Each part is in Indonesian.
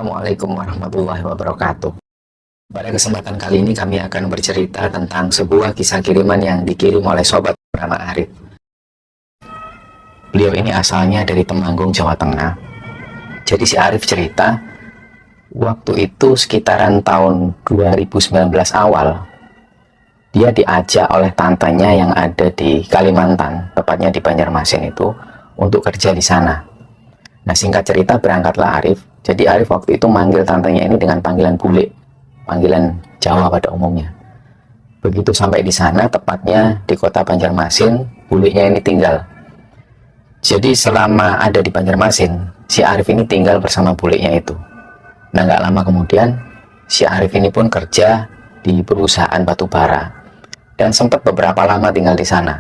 Assalamualaikum warahmatullahi wabarakatuh. Pada kesempatan kali ini kami akan bercerita tentang sebuah kisah kiriman yang dikirim oleh sobat bernama Arif. Beliau ini asalnya dari Temanggung, Jawa Tengah. Jadi si Arif cerita, waktu itu sekitaran tahun 2019 awal, dia diajak oleh tantenya yang ada di Kalimantan, tepatnya di Banjarmasin itu, untuk kerja di sana. Nah, singkat cerita berangkatlah Arif. Jadi Arif waktu itu manggil tantenya ini dengan panggilan bule, panggilan Jawa pada umumnya. Begitu sampai di sana, tepatnya di kota Banjarmasin, bulenya ini tinggal. Jadi selama ada di Banjarmasin, si Arif ini tinggal bersama bulenya itu. Nah, nggak lama kemudian, si Arif ini pun kerja di perusahaan batubara dan sempat beberapa lama tinggal di sana.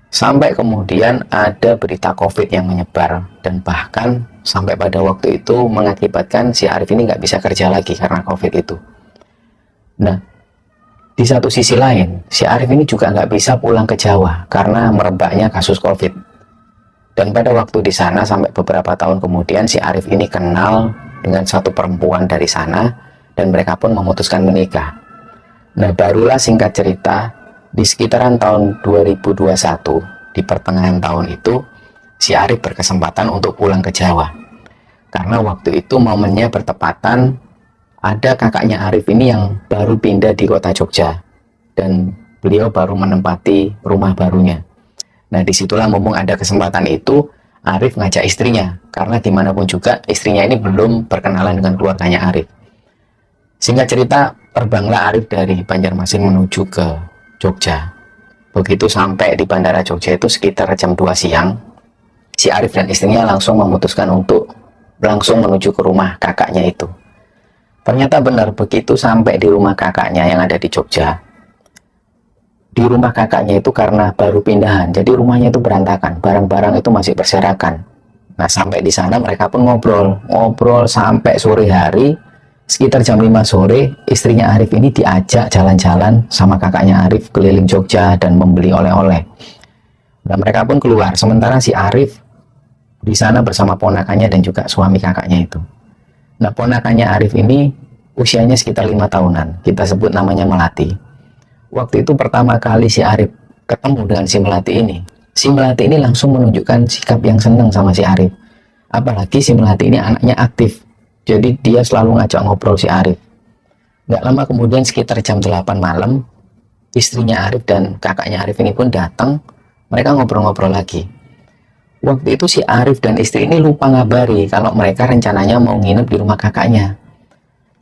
Sampai kemudian ada berita COVID yang menyebar, dan bahkan sampai pada waktu itu mengakibatkan si Arif ini nggak bisa kerja lagi karena COVID itu. Nah, di satu sisi lain, si Arif ini juga nggak bisa pulang ke Jawa karena merebaknya kasus COVID. Dan pada waktu di sana sampai beberapa tahun kemudian, si Arif ini kenal dengan satu perempuan dari sana, dan mereka pun memutuskan menikah. Nah, barulah singkat cerita, di sekitaran tahun 2021, di pertengahan tahun itu, si Arif berkesempatan untuk pulang ke Jawa. Karena waktu itu momennya bertepatan, ada kakaknya Arif ini yang baru pindah di kota Jogja, dan beliau baru menempati rumah barunya. Nah, disitulah mumpung ada kesempatan itu, Arif ngajak istrinya, karena dimanapun juga istrinya ini belum berkenalan dengan keluarganya Arif. Singkat cerita, terbanglah Arif dari Banjarmasin menuju ke Jogja. Begitu sampai di Bandara Jogja itu sekitar jam 2 siang, si Arif dan istrinya langsung memutuskan untuk langsung menuju ke rumah kakaknya itu. Ternyata benar, begitu sampai di rumah kakaknya yang ada di Jogja, di rumah kakaknya itu karena baru pindahan, jadi rumahnya itu berantakan, barang-barang itu masih berserakan. Nah, sampai di sana mereka pun ngobrol sampai sore hari. Sekitar jam 5 sore, istrinya Arif ini diajak jalan-jalan sama kakaknya Arif keliling Jogja dan membeli oleh-oleh. Dan mereka pun keluar, sementara si Arif di sana bersama ponakannya dan juga suami kakaknya itu. Nah, ponakannya Arif ini usianya sekitar 5 tahunan, kita sebut namanya Melati. Waktu itu pertama kali si Arif ketemu dengan si Melati ini langsung menunjukkan sikap yang senang sama si Arif. Apalagi si Melati ini anaknya aktif. Jadi dia selalu ngajak ngobrol si Arif. Nggak lama kemudian sekitar jam 8 malam, istrinya Arif dan kakaknya Arif ini pun datang. Mereka ngobrol-ngobrol lagi. Waktu itu si Arif dan istri ini lupa ngabari kalau mereka rencananya mau nginep di rumah kakaknya.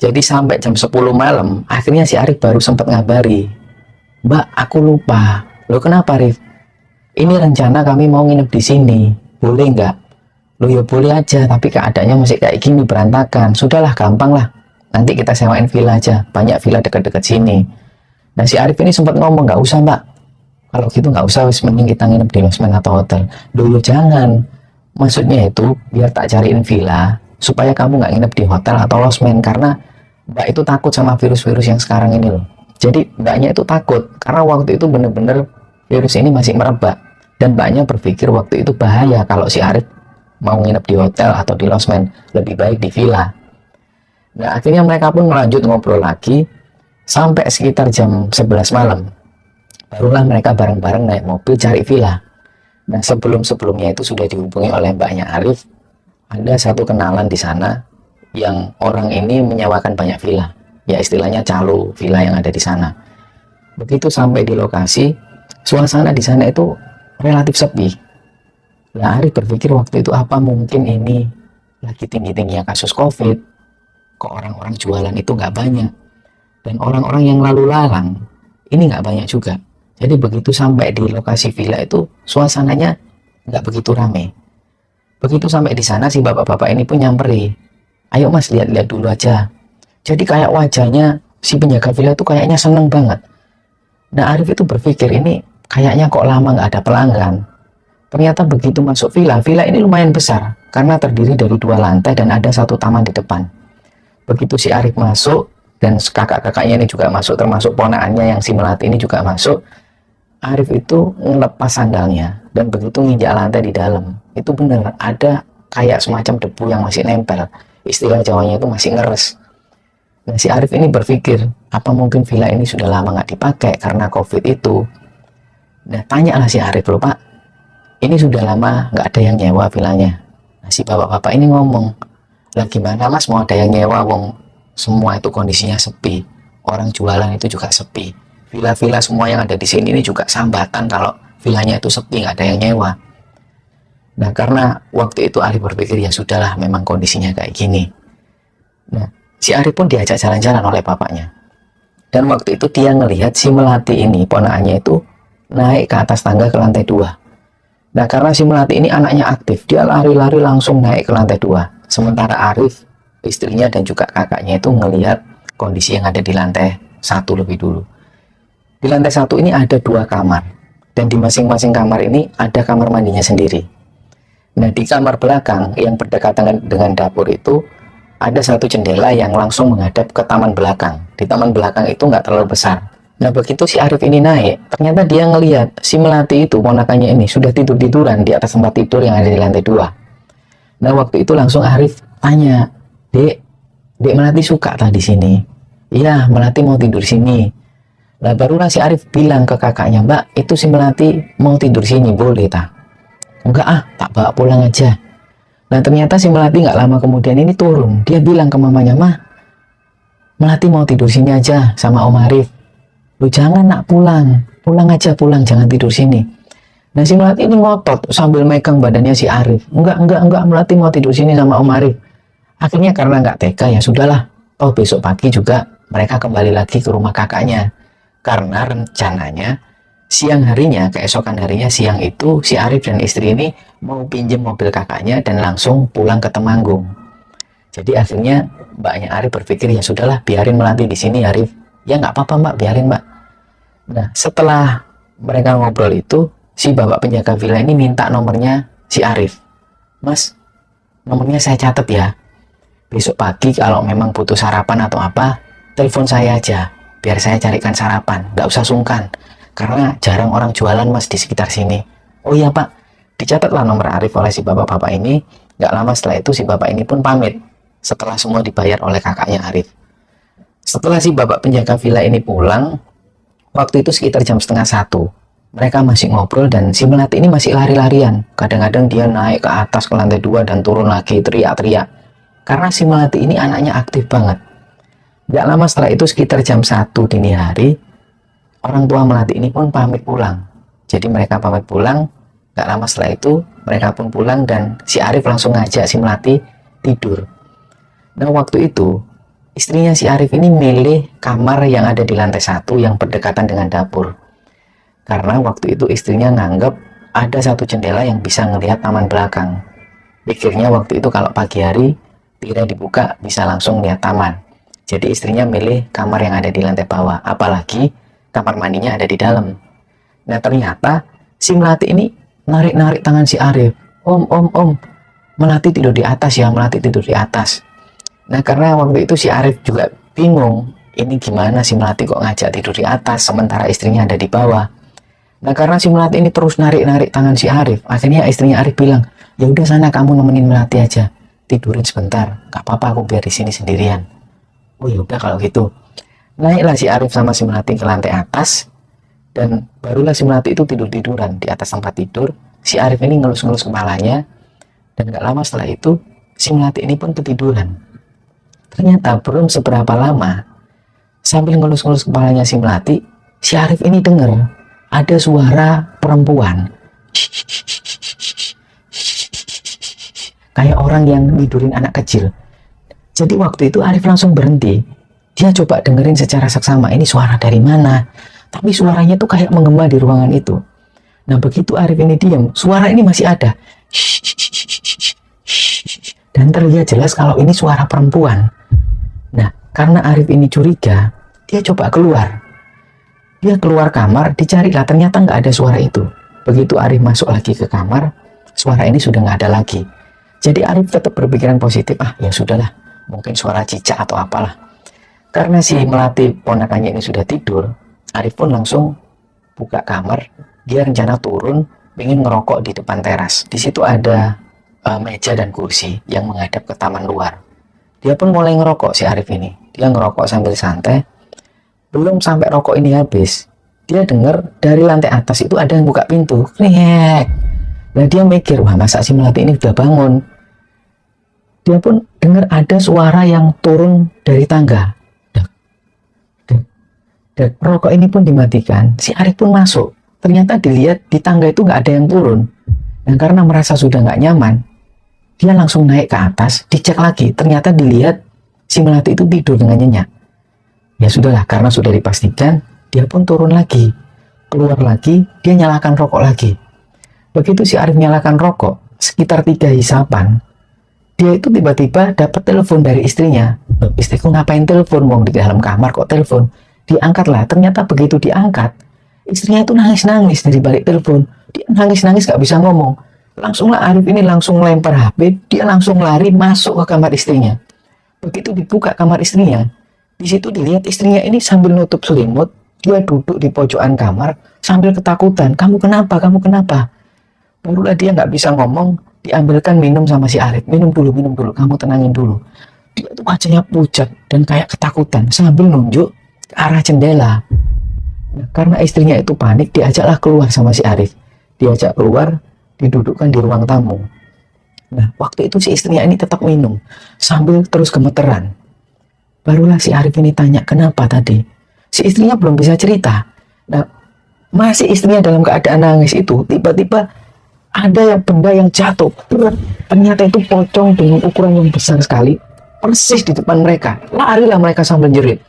Jadi sampai jam 10 malam, akhirnya si Arif baru sempat ngabari. "Mbak, aku lupa." "Loh, kenapa, Arif?" "Ini rencana kami mau nginep di sini. Boleh nggak?" "Loh, ya boleh aja, tapi keadaannya masih kayak gini, berantakan." "Sudahlah, gampang lah. Nanti kita sewain villa aja. Banyak villa dekat-dekat sini." Nah, si Arif ini sempat ngomong, "Nggak usah, Mbak. Kalau gitu nggak usah, mending kita nginep di losmen atau hotel." "Dulu jangan. Maksudnya itu biar tak cariin villa supaya kamu nggak nginep di hotel atau losmen, karena Mbak itu takut sama virus-virus yang sekarang ini loh." Jadi Mbaknya itu takut karena waktu itu bener-bener virus ini masih merebak, dan Mbaknya berpikir waktu itu bahaya kalau si Arif mau nginep di hotel atau di losmen, lebih baik di villa. Nah, akhirnya mereka pun melanjut ngobrol lagi sampai sekitar jam 11 malam. Barulah mereka bareng-bareng naik mobil cari villa. Nah, sebelumnya itu sudah dihubungi oleh mbaknya Arif. Ada satu kenalan di sana yang orang ini menyewakan banyak villa. Ya, istilahnya calo villa yang ada di sana. Begitu sampai di lokasi, suasana di sana itu relatif sepi. Nah, Arif berpikir waktu itu apa mungkin ini lagi tinggi-tingginya kasus COVID, kok orang-orang jualan itu nggak banyak, dan orang-orang yang lalu lalang ini nggak banyak juga. Jadi begitu sampai di lokasi villa itu suasananya nggak begitu ramai. Begitu sampai di sana si bapak-bapak ini pun nyamperi, "Ayo Mas, lihat-lihat dulu aja." Jadi kayak wajahnya si penjaga villa itu kayaknya seneng banget. Nah, Arif itu berpikir ini kayaknya kok lama nggak ada pelanggan. Ternyata begitu masuk villa ini lumayan besar karena terdiri dari 2 lantai dan ada satu taman di depan. Begitu si Arif masuk dan kakak-kakaknya ini juga masuk, termasuk ponakannya yang si Melati ini juga masuk, Arif itu ngelepas sandalnya dan begitu nginjak lantai di dalam, itu benar ada kayak semacam debu yang masih nempel. istilah Jawanya itu masih ngeres. Nah, si Arif ini berpikir, apa mungkin villa ini sudah lama nggak dipakai karena COVID itu. Nah, tanyalah si Arif, loh Pak, ini sudah lama nggak ada yang nyewa villanya. Nah, si bapak-bapak ini ngomong, lah gimana Mas mau ada yang nyewa, wong semua itu kondisinya sepi, orang jualan itu juga sepi, villa-villa semua yang ada di sini ini juga sambatan kalau villanya itu sepi, nggak ada yang nyewa. Nah, karena waktu itu Arif berpikir, ya sudahlah, memang kondisinya kayak gini. Nah, si Arif pun diajak jalan-jalan oleh bapaknya. Dan waktu itu dia ngelihat si Melati ini, ponakannya itu naik ke atas tangga ke lantai 2. Nah, karena si Melati ini anaknya aktif, dia lari-lari langsung naik ke lantai 2. Sementara Arif, istrinya dan juga kakaknya itu ngelihat kondisi yang ada di lantai 1 lebih dulu. Di lantai 1 ini ada 2 kamar. Dan di masing-masing kamar ini ada kamar mandinya sendiri. Nah, di kamar belakang yang berdekatan dengan dapur itu ada satu jendela yang langsung menghadap ke taman belakang. Di taman belakang itu nggak terlalu besar. Nah, begitu si Arif ini naik, ternyata dia ngelihat si Melati itu, ponakannya ini, sudah tidur-tiduran di atas tempat tidur yang ada di lantai 2. Nah, waktu itu langsung Arif tanya, Dek Melati suka tak di sini? Iya, Melati mau tidur sini. Nah, barulah si Arif bilang ke kakaknya, Mbak, itu si Melati mau tidur sini, boleh tak? Enggak ah, tak bawa pulang aja. Nah, ternyata si Melati nggak lama kemudian ini turun. Dia bilang ke mamanya, Mah, Melati mau tidur sini aja sama Om Arif. Lu jangan nak pulang aja, pulang, jangan tidur sini. Nah, si Melati ini ngotot sambil megang badannya si Arif. Enggak, Melati mau tidur sini sama Om Arif. Akhirnya karena nggak tega, ya sudahlah. Oh, besok pagi juga mereka kembali lagi ke rumah kakaknya. Karena rencananya siang harinya, keesokan harinya siang itu, si Arif dan istri ini mau pinjam mobil kakaknya dan langsung pulang ke Temanggung. Jadi akhirnya mbaknya Arif berpikir, ya sudahlah, biarin Melati di sini Arif. Ya nggak apa-apa Mbak, biarin Mbak. Nah, setelah mereka ngobrol itu, si bapak penjaga villa ini minta nomornya si Arif. Mas, nomornya saya catat ya. Besok pagi kalau memang butuh sarapan atau apa, telepon saya aja. Biar saya carikan sarapan, nggak usah sungkan. Karena jarang orang jualan Mas di sekitar sini. Oh iya Pak, dicatatlah nomor Arif oleh si bapak-bapak ini. Nggak lama setelah itu si bapak ini pun pamit. Setelah semua dibayar oleh kakaknya Arif. Setelah si bapak penjaga villa ini pulang, waktu itu sekitar jam setengah 1. Mereka masih ngobrol dan si Melati ini masih lari-larian. Kadang-kadang dia naik ke atas ke lantai 2 dan turun lagi teriak-teriak. Karena si Melati ini anaknya aktif banget. Nggak lama setelah itu sekitar jam 1 dini hari, orang tua Melati ini pun pamit pulang. Jadi mereka pamit pulang, nggak lama setelah itu mereka pun pulang dan si Arif langsung ngajak si Melati tidur. Nah, waktu itu istrinya si Arif ini milih kamar yang ada di lantai 1 yang berdekatan dengan dapur. Karena waktu itu istrinya nganggep ada satu jendela yang bisa ngelihat taman belakang. Pikirnya waktu itu kalau pagi hari tirai dibuka bisa langsung lihat taman. Jadi istrinya milih kamar yang ada di lantai bawah. Apalagi kamar mandinya ada di dalam. Nah, ternyata si Melati ini narik-narik tangan si Arif. Om, Melati tidur di atas ya, Melati tidur di atas. Nah, karena waktu itu si Arif juga bingung, ini gimana si Melati kok ngajak tidur di atas sementara istrinya ada di bawah. Nah, karena si Melati ini terus narik-narik tangan si Arif, akhirnya istrinya Arif bilang, ya udah sana kamu nemenin Melati aja, tidurin sebentar, gak apa-apa aku biar di sini sendirian. Oh ya udah kalau gitu. Naiklah si Arif sama si Melati ke lantai atas dan barulah si Melati itu tidur-tiduran di atas tempat tidur. Si Arif ini ngelus-ngelus kepalanya dan gak lama setelah itu si Melati ini pun ketiduran. Ternyata belum seberapa lama, sambil ngelus-ngelus kepalanya si Melati, si Arif ini dengar ada suara perempuan. Kayak orang yang tidurin anak kecil. Jadi waktu itu Arif langsung berhenti. Dia coba dengerin secara seksama, ini suara dari mana. Tapi suaranya tuh kayak menggema di ruangan itu. Nah, begitu Arif ini diam, suara ini masih ada. Dan terlihat jelas kalau ini suara perempuan. Nah, karena Arif ini curiga, dia coba keluar. Dia keluar kamar, dicarilah, ternyata nggak ada suara itu. Begitu Arif masuk lagi ke kamar, suara ini sudah nggak ada lagi. Jadi Arif tetap berpikiran positif, ya sudahlah, mungkin suara cicak atau apalah. Karena si Melati ponakannya ini sudah tidur, Arif pun langsung buka kamar. Dia rencana turun, ingin ngerokok di depan teras. Di situ ada meja dan kursi yang menghadap ke taman luar. Dia pun mulai ngerokok si Arif ini. Dia ngerokok sambil santai. Belum sampai rokok ini habis, dia dengar dari lantai atas itu ada yang buka pintu. Krek. Nah dia mikir, wah masa si Melati ini udah bangun. Dia pun dengar ada suara yang turun dari tangga. Dan rokok ini pun dimatikan. Si Arif pun masuk. Ternyata dilihat di tangga itu nggak ada yang turun. Dan karena merasa sudah nggak nyaman, dia langsung naik ke atas, dicek lagi. Ternyata dilihat si Melati itu tidur dengan nyenyak. Ya sudahlah, karena sudah dipastikan, dia pun turun lagi. Keluar lagi, dia nyalakan rokok lagi. Begitu si Arif nyalakan rokok, sekitar 3 hisapan, dia itu tiba-tiba dapat telepon dari istrinya. Loh, istriku ngapain telepon? Wong di dalam kamar kok telepon? Diangkatlah. Ternyata begitu diangkat, istrinya itu nangis-nangis dari balik telepon. Dia nangis-nangis gak bisa ngomong. Langsunglah Arif ini langsung lempar HP, dia langsung lari masuk ke kamar istrinya. Begitu dibuka kamar istrinya, di situ dilihat istrinya ini sambil nutup selimut, dia duduk di pojokan kamar sambil ketakutan. Kamu kenapa? Kamu kenapa? Barulah dia nggak bisa ngomong, diambilkan minum sama si Arif. Minum dulu, kamu tenangin dulu. Dia tuh wajahnya pucat dan kayak ketakutan sambil nunjuk ke arah jendela. Nah, karena istrinya itu panik, diajaklah keluar sama si Arif. Diajak keluar, didudukkan di ruang tamu. Nah, waktu itu si istrinya ini tetap minum sambil terus gemeteran. Barulah si Arif ini tanya, kenapa tadi? Si istrinya belum bisa cerita. Nah, masih istrinya dalam keadaan nangis itu, tiba-tiba ada benda yang jatuh. Ternyata itu pocong dengan ukuran yang besar sekali, persis di depan mereka. Larilah mereka sambil jerit.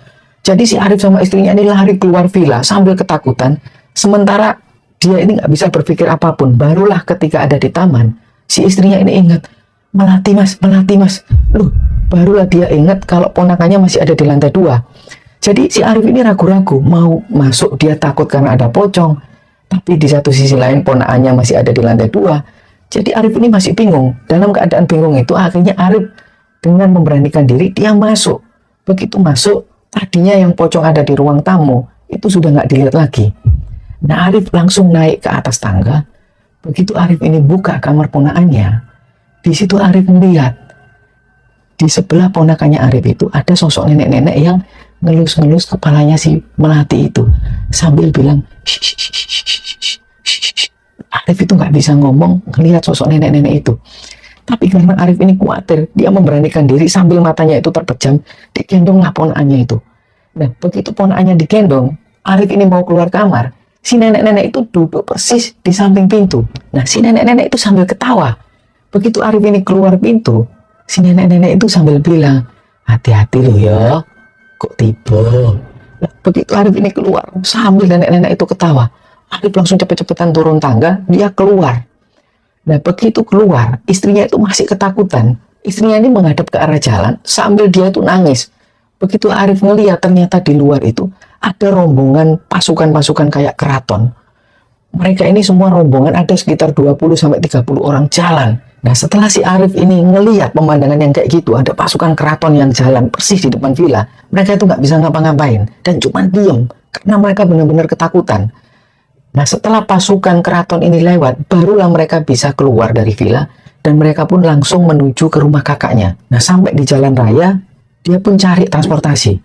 Jadi si Arif sama istrinya ini lari keluar villa sambil ketakutan. Sementara dia ini nggak bisa berpikir apapun. Barulah ketika ada di taman, si istrinya ini ingat, Melati mas. Loh, barulah dia ingat kalau ponakannya masih ada di lantai 2. Jadi si Arif ini ragu-ragu mau masuk, dia takut karena ada pocong. Tapi di satu sisi lain ponakannya masih ada di lantai 2. Jadi Arif ini masih bingung. Dalam keadaan bingung itu akhirnya Arif dengan memberanikan diri dia masuk. Begitu masuk, tadinya yang pocong ada di ruang tamu itu sudah nggak dilihat lagi. Nah Arif langsung naik ke atas tangga. Begitu Arif ini buka kamar ponakannya, di situ Arif melihat di sebelah ponakannya Arif itu ada sosok nenek-nenek yang ngelus-ngelus kepalanya si Melati itu sambil bilang shh. Arif itu nggak bisa ngomong ngelihat sosok nenek-nenek itu. Tapi karena Arif ini khawatir, dia memberanikan diri sambil matanya itu terpejam, digendonglah ponakannya itu. Nah begitu ponakannya digendong, Arif ini mau keluar kamar, si nenek-nenek itu duduk persis di samping pintu. Nah si nenek-nenek itu sambil ketawa. Begitu Arif ini keluar pintu, si nenek-nenek itu sambil bilang, hati-hati loh ya, kok tiba. Nah, begitu Arif ini keluar, sambil nenek-nenek itu ketawa, Arif langsung cepet-cepetan turun tangga, dia keluar. Nah begitu keluar, istrinya itu masih ketakutan. Istrinya ini menghadap ke arah jalan, sambil dia itu nangis. Begitu Arif melihat ternyata di luar itu ada rombongan pasukan-pasukan kayak keraton. Mereka ini semua rombongan ada sekitar 20-30 orang jalan. Nah setelah si Arif ini ngelihat pemandangan yang kayak gitu, ada pasukan keraton yang jalan persis di depan villa, mereka itu nggak bisa ngapa-ngapain dan cuma diem karena mereka benar-benar ketakutan. Nah setelah pasukan keraton ini lewat, barulah mereka bisa keluar dari villa dan mereka pun langsung menuju ke rumah kakaknya. Nah sampai di jalan raya, dia pun cari transportasi.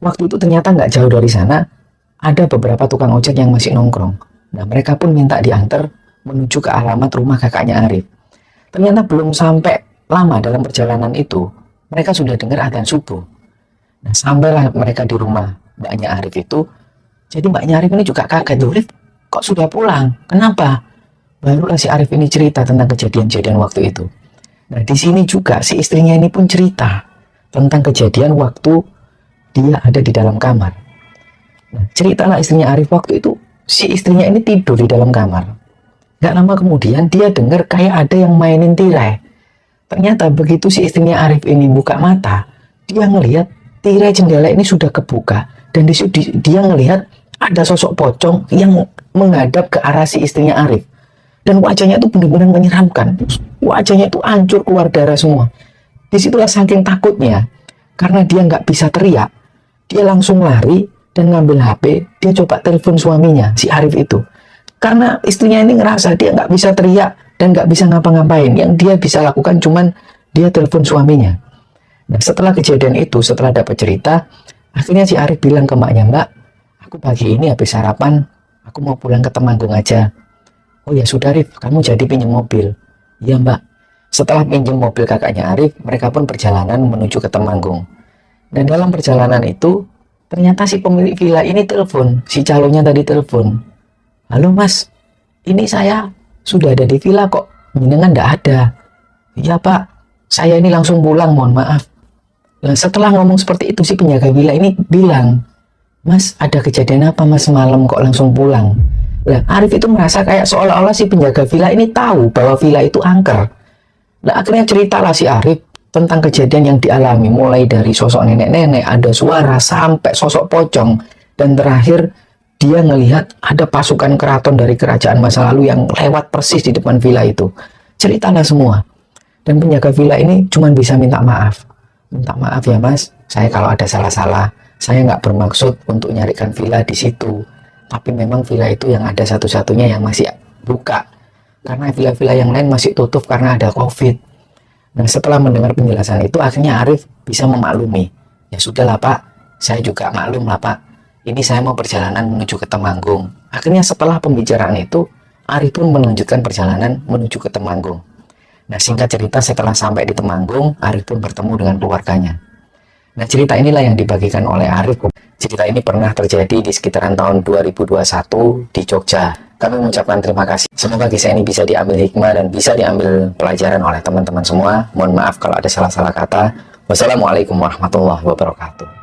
Waktu itu ternyata nggak jauh dari sana, ada beberapa tukang ojek yang masih nongkrong. Nah mereka pun minta diantar menuju ke alamat rumah kakaknya Arif. Ternyata belum sampai lama dalam perjalanan itu, mereka sudah dengar adzan subuh. Nah sampailah mereka di rumah mbaknya Arif itu. Jadi mbaknya Arif ini juga kaget, Arif kok sudah pulang? Kenapa? Barulah si Arif ini cerita tentang kejadian-kejadian waktu itu. Nah di sini juga si istrinya ini pun cerita tentang kejadian waktu dia ada di dalam kamar. Nah ceritalah istrinya Arif waktu itu, si istrinya ini tidur di dalam kamar. Gak lama kemudian dia dengar kayak ada yang mainin tirai. Ternyata begitu si istrinya Arif ini buka mata, dia ngelihat tirai jendela ini sudah kebuka dan dia ngelihat ada sosok pocong yang menghadap ke arah si istrinya Arif. Dan wajahnya itu benar-benar menyeramkan. Wajahnya itu hancur keluar darah semua. Disitulah saking takutnya, karena dia nggak bisa teriak, dia langsung lari dan ngambil HP, dia coba telepon suaminya, si Arif itu. Karena istrinya ini ngerasa dia nggak bisa teriak dan nggak bisa ngapa-ngapain. Yang dia bisa lakukan cuman dia telepon suaminya. Nah, setelah kejadian itu, setelah dapat cerita, akhirnya si Arif bilang ke mbaknya, "Mbak, aku pagi ini habis sarapan, aku mau pulang ke Temanggung aja." "Oh ya sudah Arif, kamu jadi pinjam mobil." "Iya mbak." Setelah pinjam mobil kakaknya Arif, mereka pun perjalanan menuju ke Temanggung. Dan dalam perjalanan itu, ternyata si pemilik villa ini telepon, si calonnya tadi telepon. "Halo mas, ini saya sudah ada di villa kok, jenengan nggak ada." "Iya pak, saya ini langsung pulang, mohon maaf." Nah, setelah ngomong seperti itu, si penjaga villa ini bilang, "Mas, ada kejadian apa mas semalam kok langsung pulang?" Nah, Arif itu merasa kayak seolah-olah si penjaga villa ini tahu bahwa villa itu angker. Nah, akhirnya ceritalah si Arif tentang kejadian yang dialami, mulai dari sosok nenek-nenek, ada suara, sampai sosok pocong. Dan terakhir, dia melihat ada pasukan keraton dari kerajaan masa lalu yang lewat persis di depan villa itu. Ceritalah semua. Dan penjaga villa ini cuma bisa minta maaf. "Minta maaf ya mas, saya kalau ada salah-salah, saya nggak bermaksud untuk nyarikan villa di situ. Tapi memang villa itu yang ada satu-satunya yang masih buka. Karena villa-villa yang lain masih tutup karena ada COVID." Nah, setelah mendengar penjelasan itu, akhirnya Arif bisa memaklumi. "Ya sudahlah pak, saya juga maklum lah pak. Ini saya mau perjalanan menuju ke Temanggung." Akhirnya setelah pembicaraan itu, Arif pun melanjutkan perjalanan menuju ke Temanggung. Nah, singkat cerita, setelah sampai di Temanggung, Arif pun bertemu dengan keluarganya. Nah, cerita inilah yang dibagikan oleh Arif. Cerita ini pernah terjadi di sekitaran tahun 2021 di Jogja. Kami mengucapkan terima kasih. Semoga kisah ini bisa diambil hikmah dan bisa diambil pelajaran oleh teman-teman semua. Mohon maaf kalau ada salah-salah kata. Wassalamualaikum warahmatullahi wabarakatuh.